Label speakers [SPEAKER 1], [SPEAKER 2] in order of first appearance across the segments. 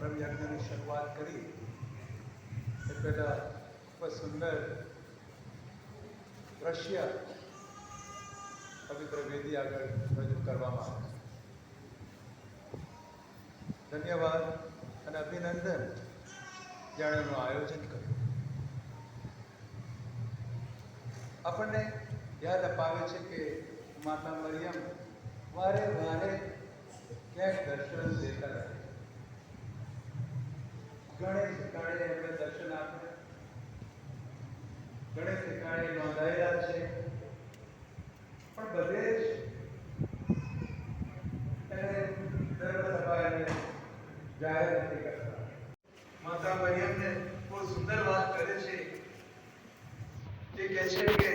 [SPEAKER 1] પરમયજ્ઞની શરૂઆત કરી એ પહેલાં ખૂબ સુંદર દ્રશ્ય પવિત્ર વેદી આગળ રજૂ કરવામાં આવે. ધન્યવાદ અને અભિનંદન જેણે એનું આયોજન કર્યું. આપણને યાદ અપાવે છે કે માતા મરિયમ વારે વારે ક્યાંક દર્શન દેતા રહે. ઘણે ઠેકાણે એમણે દર્શન આપ્યા, ઘણે ઠેકાણે નોંધાયેલા છે, પણ બધે જ એને ધર્મસભા એને જાહેર નથી કરતા. માતા મરિયમને બહુ સુંદર વાત કરે છે, જે કહે છે કે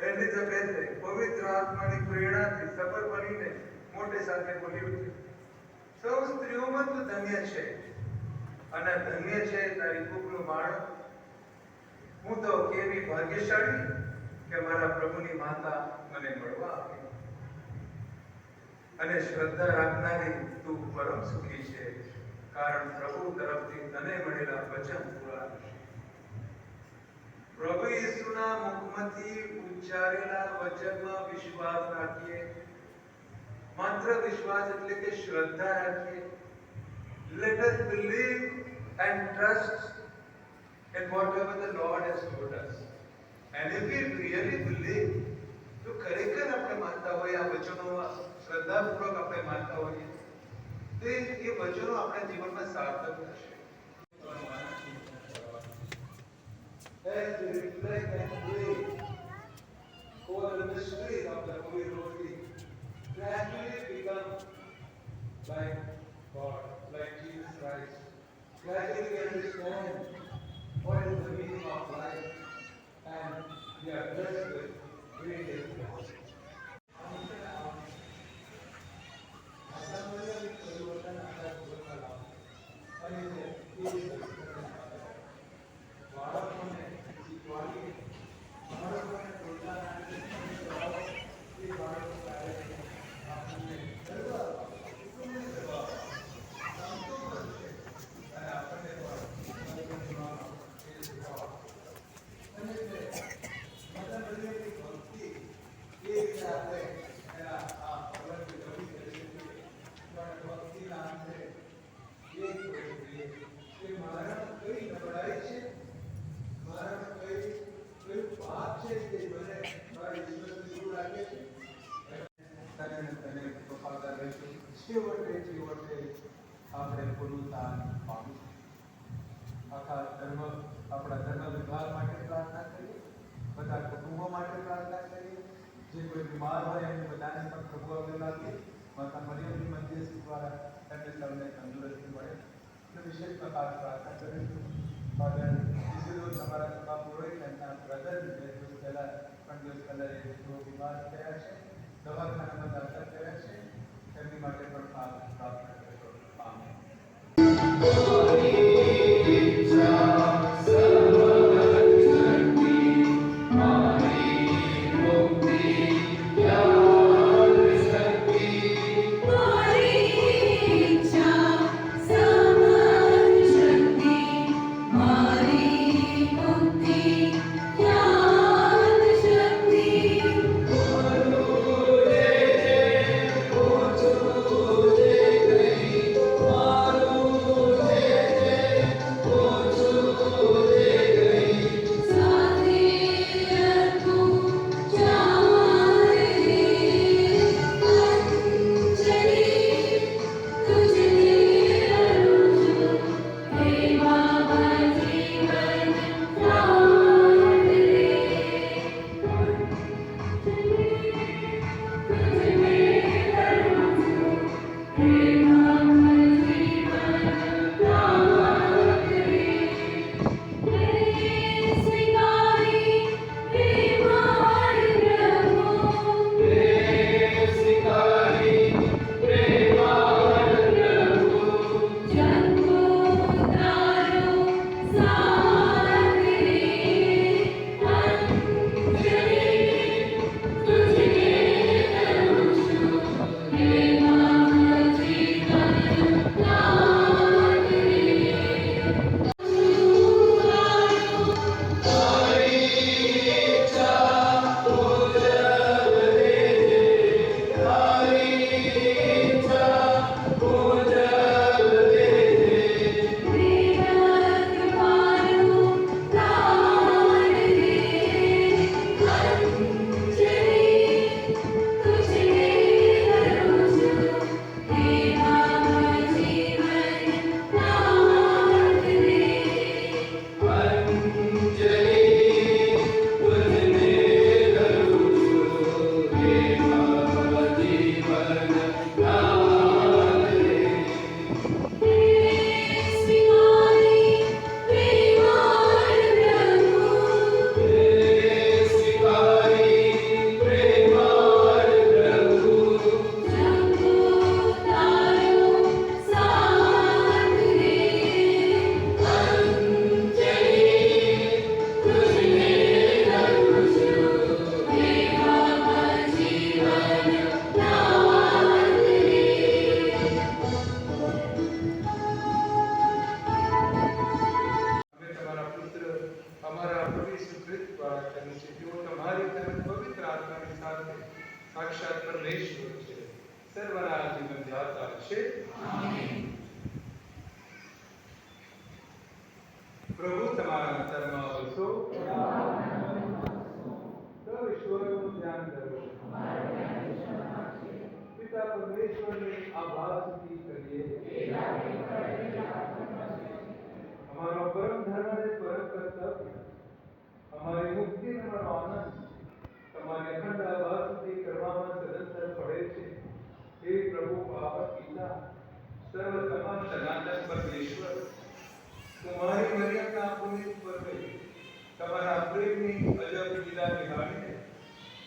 [SPEAKER 1] એલિઝાબેથે પવિત્ર આત્માની પ્રેરણાથી સબર બનીને મોટે સાથે બોલી ઉઠી, સૌ સ્ત્રીઓમાં તું ધન્ય છે અને ધન્ય છે તારી કુખનું બાળક. હું તો કેવી ભાગ્યશાળી કે મારા પ્રભુની માતા મને મળવા આવી. અને શ્રદ્ધા રાખનારી તું પરમ સુખી છે, કારણ પ્રભુ તરફથી તને મળેલા વચન પૂરા થશે. પ્રભુ ઈસુના મુખમાંથી ઉચ્ચારેલા વચનમાં વિશ્વાસ રાખીએ. માત્ર વિશ્વાસ એટલે કે શ્રદ્ધા રાખીએ. Let us believe and trust in whatever the Lord has told us. And if we really believe, તો ખરેખર આપણે માનતા હોઈએ, આ વચનોમાં શ્રદ્ધાપૂર્વક આપણે માનતા હોઈએ, તો એ વચનો આપણા જીવનમાં સાર્થક થશે. As we reflect and pray over the mysteries of the Holy Rosary, gradually become like God, like Jesus Christ. Gradually we understand what is the meaning of life, and we are blessed with great influence. આપણે પૂર્ણતા પામીશું. આખા ધર્મ આપણા ધર્મ વિભાગ માટે પ્રાર્થના કરીએ, બધા કુટુંબો માટે પ્રાર્થના કરીએ. જે કોઈ બીમાર હોય એમને બધાને પણ પ્રભુ આગળ લાવીએ. માતા મરિયમની મધ્યસ્થી દ્વારા એમને સૌને તંદુરસ્તી મળે એટલે વિશેષમાં ખાસ પ્રાર્થના કરીશું. ફાધર ઇઝુલો તમારા સભા પુરોહિત એમના બ્રધર 2 દિવસ પહેલા 3 દિવસ પહેલા એ બીમાર થયા છે, દવાખાનામાં દાખલ થયા છે, એમની માટે પણ ખાસ પ્રાર્થના કરશો. આમેન.
[SPEAKER 2] Jai
[SPEAKER 1] સાક્ષાત પરમેશ્વર છે, સર્વના જીવન દાતા છે. પ્રભુ તમારા અંતરમાં વસો, તો ઈશ્વરનું ધ્યાન કરો. પિતા પરમેશ્વરને આભાર સ્તુતિ કરીએ. અમારો પરમ ધર્મ અને પરમ કર્તવ્ય, અમારી મુક્તિ અને અમારો આનંદ તમારી અખંડ આભાર સ્તુતિ કરવામાં સદંતર પડે છે. હે પ્રભુ પાવન પિતા, સર્વ સમાન સનાતન પરમેશ્વર, તમારી મર્યાદા પુનિત પરમે તમારા પ્રેમની અજબ લીલા નિહાળીને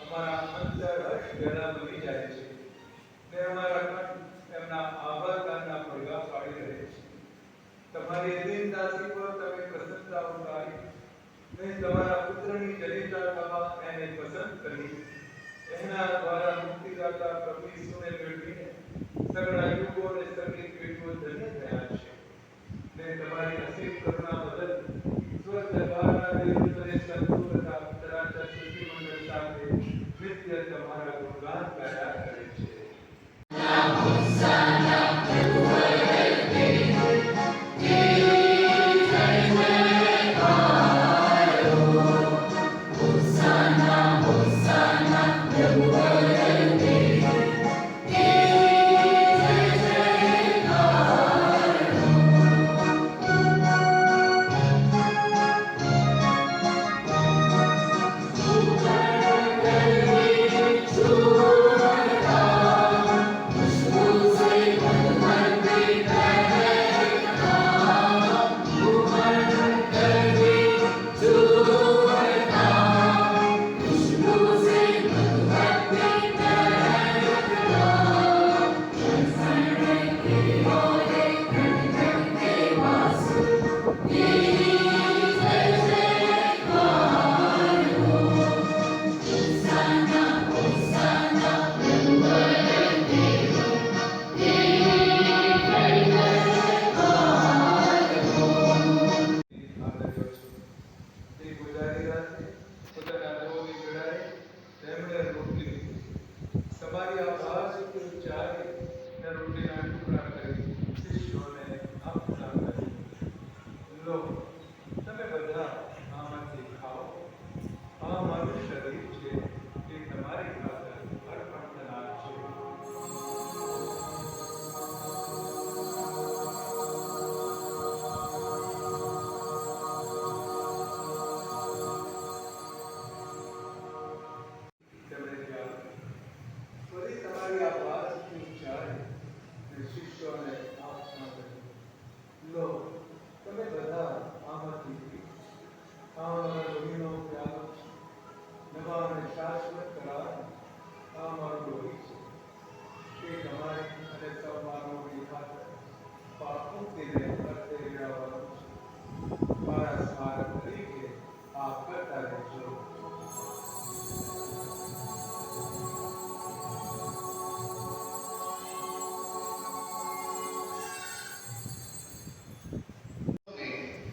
[SPEAKER 1] અમારા અંતર હર્ષ વેલા બની જાય છે ને અમારા મન એમના આભાર ગાનના પડઘા પાડી રહે છે. તમારી અધીન દાસી પર તમે પ્રસન્નતા ઉતારી ને તમારા પુત્રની જનિતા થવા એને પસંદ કરી. એના દ્વારા મુક્તિદાતા પ્રભુ ઈસુને મેળવીને સગળા યુગો અને સગળી પેઢીઓ ધન્ય થયા છે ને તમારી અસીમ કરુણા બદલ સ્વર્ગ દરબારના દેવદૂત અને સંતો તથા ચરાચર સૃષ્ટિ મંડળ સાથે નિત્ય તમારા ગુણગાન ગાયા કરે છે.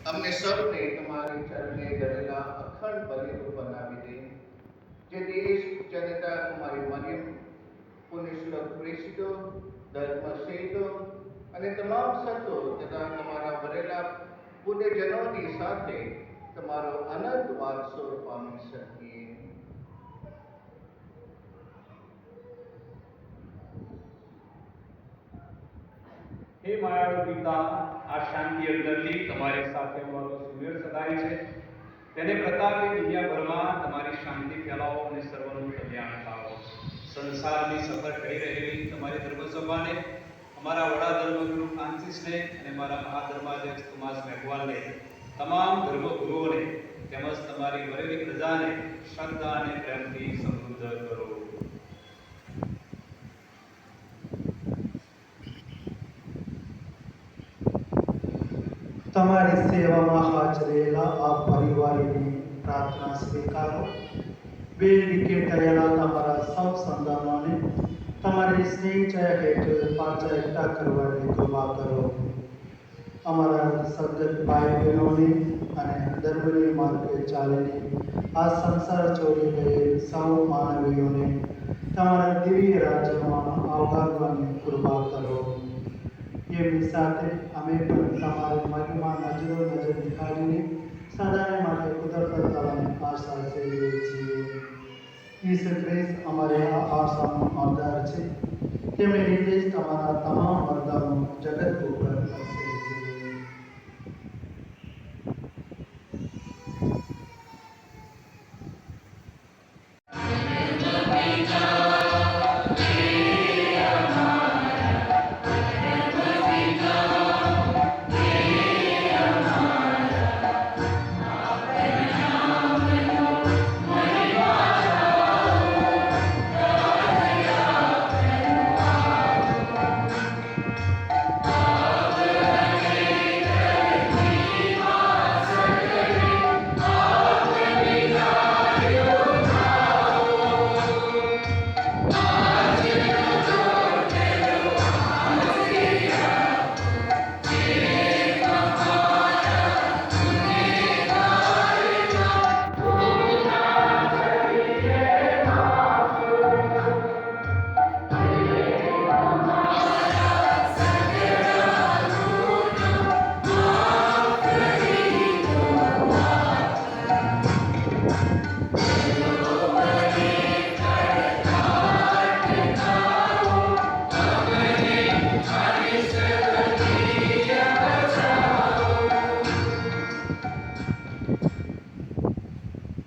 [SPEAKER 2] અમને સૌને તમારી ચરણે ધરેલા અખંડ બલિરૂપ બનાવી દે, જે દેશ જનતા કુમારી મરિયમ, પુણ્યશ્લોક પ્રેષિતો, ધર્મશેતો અને તમામ સંતો તથા તમારા ભરેલા પુણ્યજનોની સાથે તમારો અનંત વારસો પામી શકીએ.
[SPEAKER 3] હે માયાળુ પિતા, આ શાંતિ અંદરથી તમારી સાથે અમારો સુમેળ સદાય છે. તેને પ્રતાપે દુનિયાભરમાં તમારી શાંતિ ફેલાવો અને સર્વનું કલ્યાણ થાવો. સંસારની સફર કરી રહેલી તમારી ધર્મસભાને, અમારા વડા ધર્મગુરુ ફ્રાન્સિસને અને મારા મહાધર્માધ્યક્ષ થોમાસ મેઘવાલને, તમામ ધર્મગુરુઓને તેમજ તમારી વરેલી પ્રજાને શ્રદ્ધા અને પ્રેમથી સમૃદ્ધ કરો.
[SPEAKER 4] તમારી સેવામાં હાજરેલા આ પરિવારની પ્રાર્થના સ્વીકારો. બે વિકેટાયેલા તમારા સૌ સંતાનોને તમારી સ્નેહ હેઠળ પાછા એકઠા કરવાની કૃપા કરો. અમારા સદગત ભાઈ બહેનોને અને ધર્મની માર્ગે ચાલીને આ સંસાર છોડી ગયેલ સૌ માનવીઓને તમારા દિવ્ય રાજ્યમાં આવકારવાની કૃપા કરો. એમની સાથે અમે પણ તમારી મહિમા નજરો નજર નિકાળીને સદાય માટે કુદરત અને આશા સેવીએ છીએ. ઈસુ ખ્રિસ્ત અમારે આ આશાનો આધાર છે. તેમણે નિર્દેશ તમારા તમામ વરદાનો જગત ઉપર હશે છે.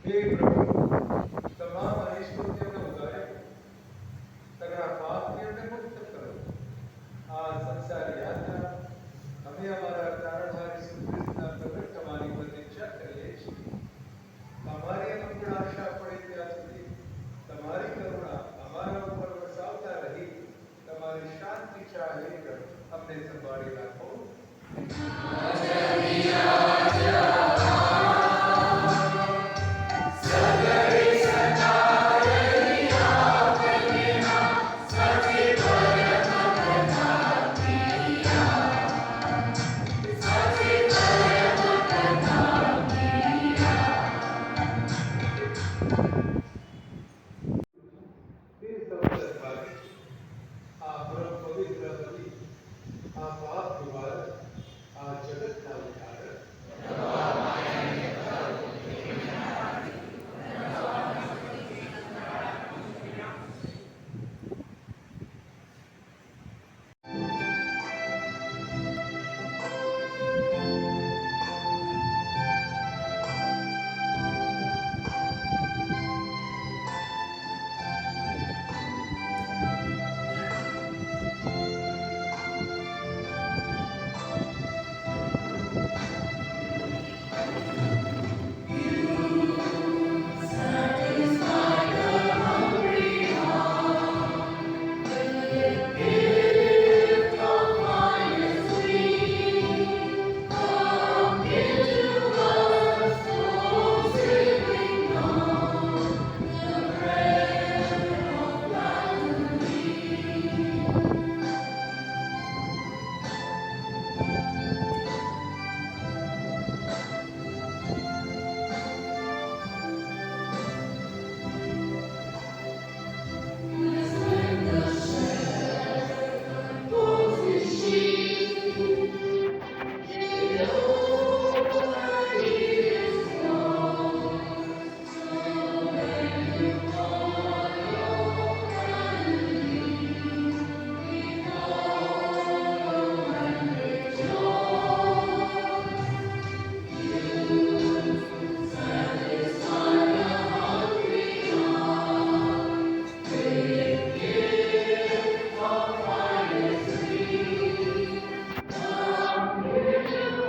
[SPEAKER 1] હે પ્રભુ, તમામ અનિષ્ટોને ઉગારે, સગળા પાપથી અમને મુક્ત કરો. આ સંસાર યાત્રા અમે અમારા તારણહાર ઈસુ ખ્રિસ્તના પ્રગટ થવાની પ્રતીક્ષા કરીએ છીએ. અમારી અનુકૂળ આશા પડે ત્યાં સુધી તમારી કરુણા અમારા ઉપર વરસાવતા રહી તમારી શાંતિ છાયા હેઠળ અમને સંભાળી રાખો. આ પરમ પવિત્ર બલિ, આ પાપ નિવારક, આ જગતના ઉદ્ધારક,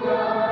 [SPEAKER 5] Amen.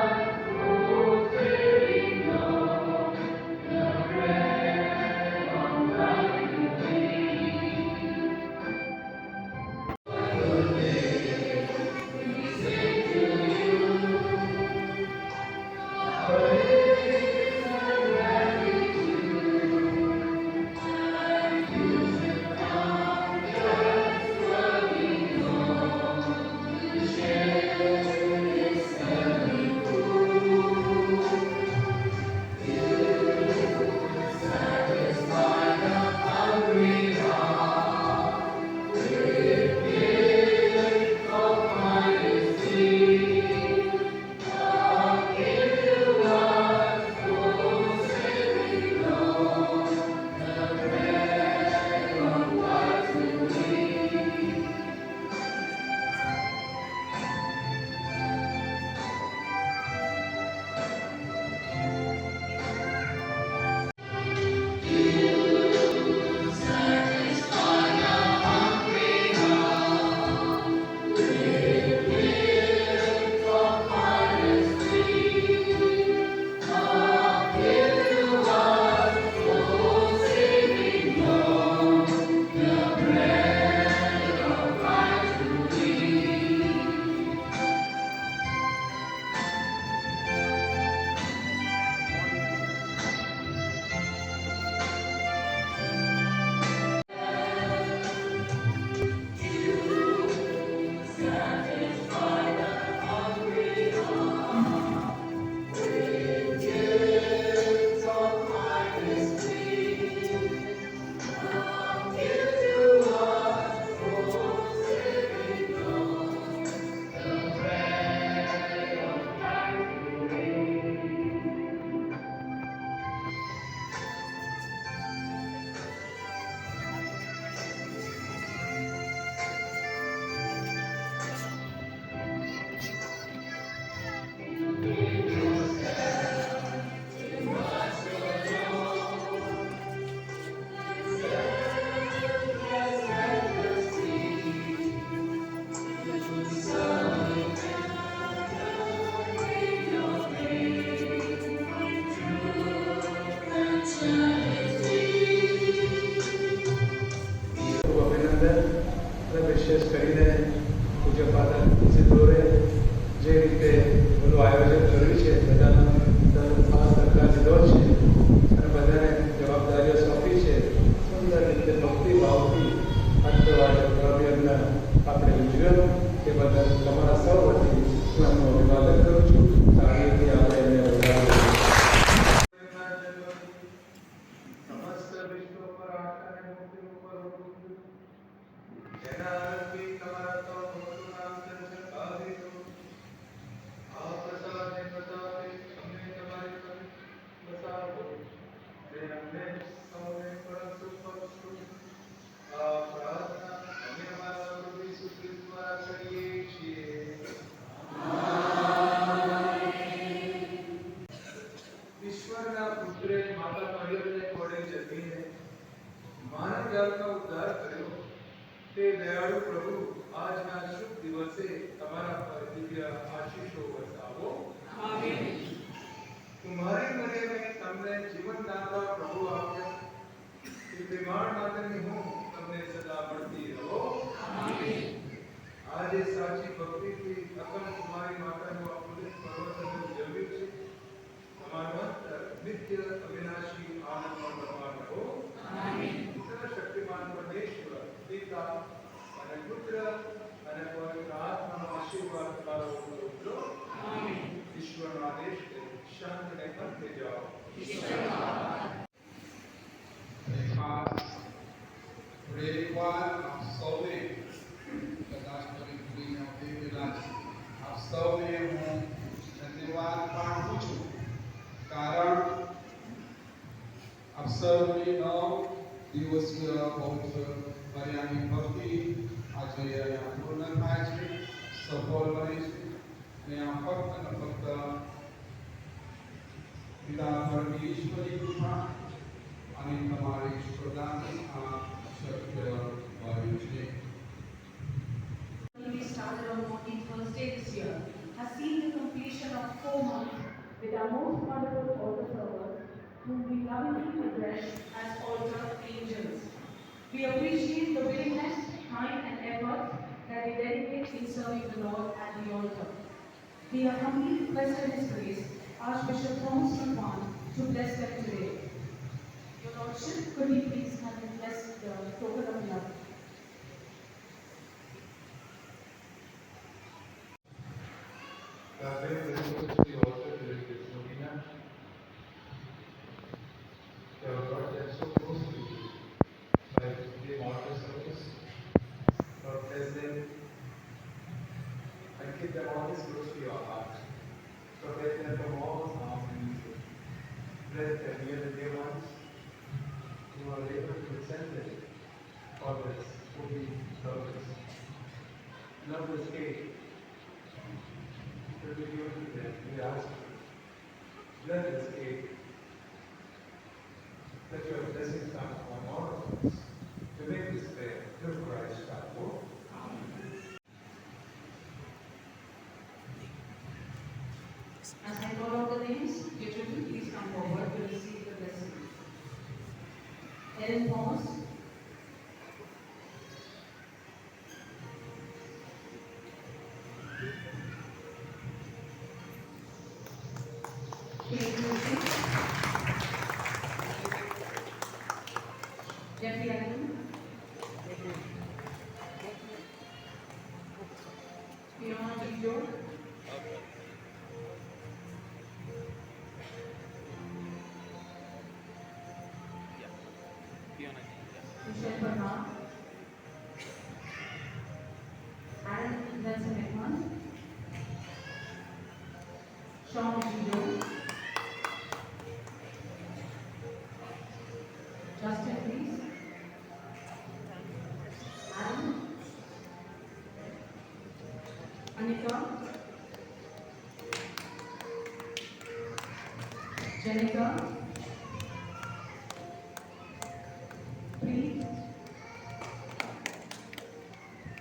[SPEAKER 1] કાર્ય કર્યું છે બધાનો આ સરકાર લીધો છે અને બધાને જવાબદારીઓ સોંપી છે સુંદર રીતે ભક્તિભાવથી અંતવાળે આપણે ઉજવેલો એ બદલ તમારા સૌ વતી હું એમનું અભિવાદન કરું છું. તાળીઓથી આપણે એમને વધાવીએ. સમસ્ત વિશ્વ પર આશાને મુક્તિ ઉપર જેના આરોગ્ય તમારા તો ભક્તોનું નામ દર્શન ભાવિતો આ પ્રસાદને પ્રતાપે અમને તમારી પર બતાવો તે અમને સૌને પરમ સુખ બક્ષો. આ પ્રાર્થના અમે અમારા પ્રભુ ઈસુ ખ્રિસ્ત દ્વારા કરીએ છીએ. ઈશ્વરના પુત્રે માતા મરિયમને ખોળે જતીને માનવ જાતનો ઉદ્ધાર કર્યો તે દયાળુ પ્રભુ આજના શુભ દિવસે તમારા પર દિવ્ય આશીષો વરસાવો. આમીન. तुम्हारी मरियमे તમને જીવનદાતા પ્રભુ આપ્યા તે પ્રેમાળ માતાની હું તમને સદા મળતી રહો. આમીન. આજે સાચી ભક્તિથી અખંડ કુમારી માતાનું આ પુનિત પર્વતને ઉજવ્યું છે. તમારું અંતર નિત્ય અવિનાશી આનંદમાં ભરવા રહો. આમીન. સર્વશક્તિમાન પરમેશ્વર પિતા અને પુત્ર અને પવિત્ર આત્માનો આશીર્વાદ તમારો ઉપર ઉતરો. આમીન. ઈશ્વરનો આદેશ છે શાંતિને અંતે જાઓ.
[SPEAKER 5] આપ સૌને કદાચ તમે ભૂલી જાઓ તે પહેલા આપ સૌને હું ધન્યવાદ પાઠવું છું, કારણ આપ સૌની 9 દિવસીય પવિત્ર મરિયામની ભક્તિ આજે અહીંયા પૂર્ણ થાય છે, સફળ બને છે અને આ ફક્ત ને ફક્ત પિતા પરમેશ્વરની ઈશ્વરી કૃપા અને તમારી પ્રદાનથી આ શક્ય બન્યું છે.
[SPEAKER 6] We started on Maundy Thursday this year has seen the completion of 4 months with our most wonderful altar servers, whom we lovingly address as altar angels. We appreciate the willingness, time, and effort that they dedicate in serving the Lord at the altar. We are humbly requested His Grace, Archbishop Thomas Ruppan, to bless them today. Your Lordship, could we please have him bless the token of love?
[SPEAKER 1] God bless the University also during this novena. They have brought them so close to you by the altar service. Lord, bless them and keep them always close to your heart. Protect them from all harm and evil. Bless them near the dear ones who are able to send them always for the purpose. Love this cake. That we give to them, we ask you. Bless this cake. Let your blessings come upon all of us to make this prayer through Christ our Lord.
[SPEAKER 6] As I call out the names, your children, please come forward to receive the blessing. Ellen Thomas, Kate Wilson, Jeffrey Allen, Fiona Gijo, Michelle Bernard, Aaron Nelson Ekman, Sean Gijo, Justin Rees, Adam, Anika, Jenica, Preet,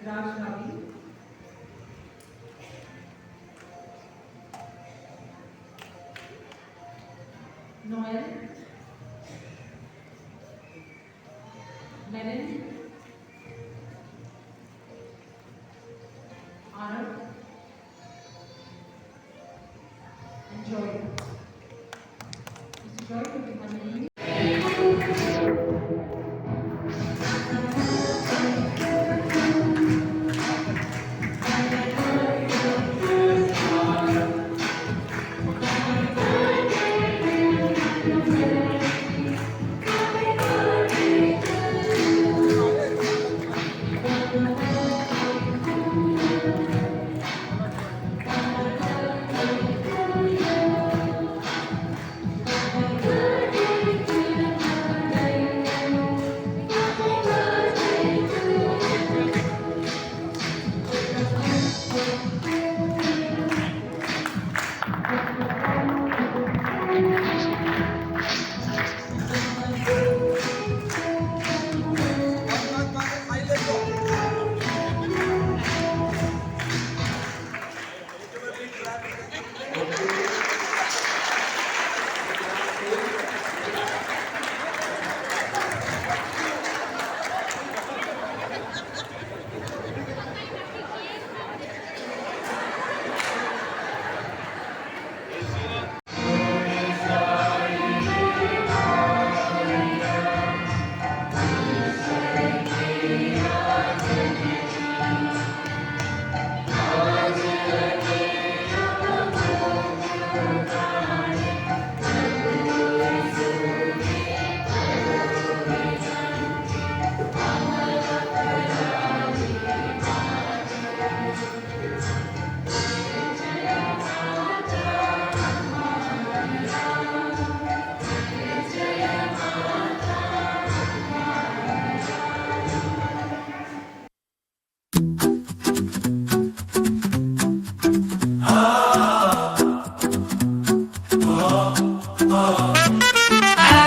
[SPEAKER 6] Raj Ravi, Noel, Merin, Arab, Joy. Mr. Joy, could you come in?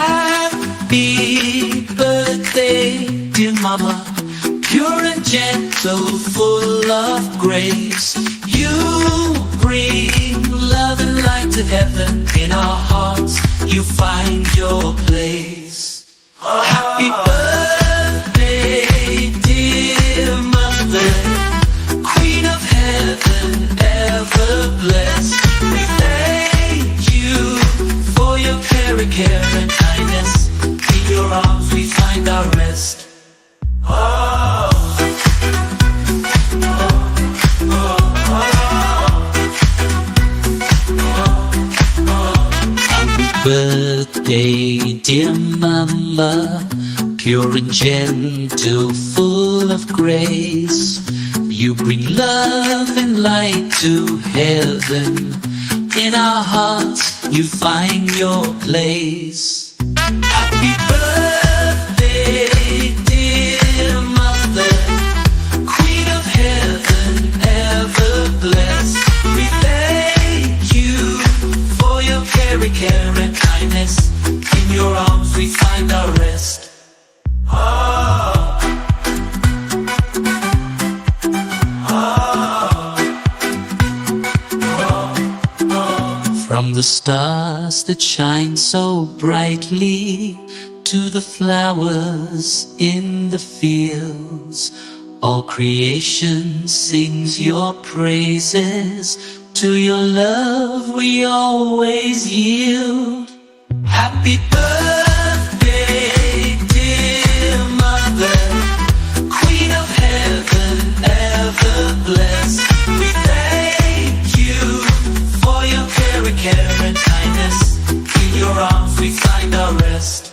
[SPEAKER 7] Happy birthday, dear mama, pure and gentle, full of grace. You bring love and light to heaven. In our hearts you find your place. Happy birthday, dear mother, Queen of heaven, ever blessed. We thank you for your care and kindness. In your arms we find our rest. Happy birthday, dear mama, pure and gentle, full of grace. You bring love and light to heaven. In our hearts you find your place. Happy birthday, dear mother, Queen of heaven, ever blessed. We thank you for your care and kindness. In your arms we find our rest. From the stars that shine so brightly to the flowers in the fields, all creation sings your praises. To your love we always yield. Happy birthday, dear mother, Queen of heaven, ever blessed. We thank you for your care and kindness. In your arms we find our rest.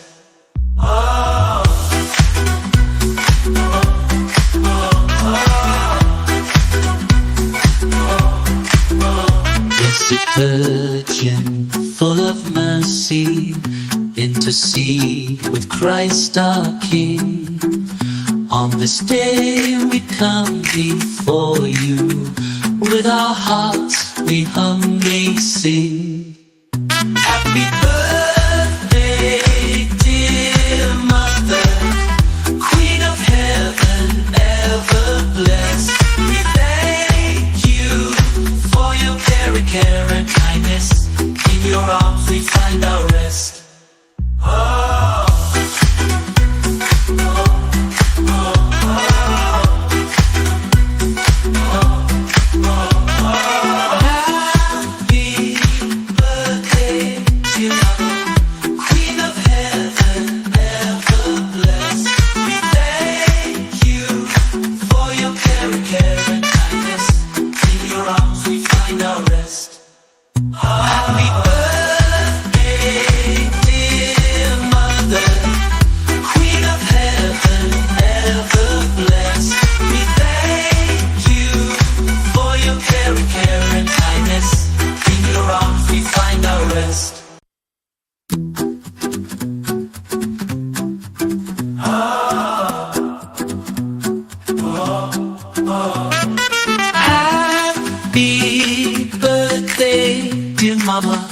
[SPEAKER 7] Blessed Virgin, full of mercy, intercede with Christ our King. On this day we come before you, with our hearts we humbly sing. Happy birthday, dear mother, Queen of heaven, ever blessed. We thank you for your care and kindness. In your arms we find our rest. Happy dear mama,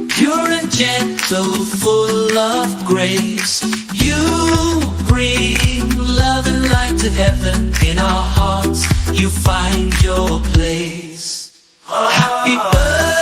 [SPEAKER 7] pure and gentle, full of grace. You bring love and light to heaven. In our hearts you find your place. Happy birthday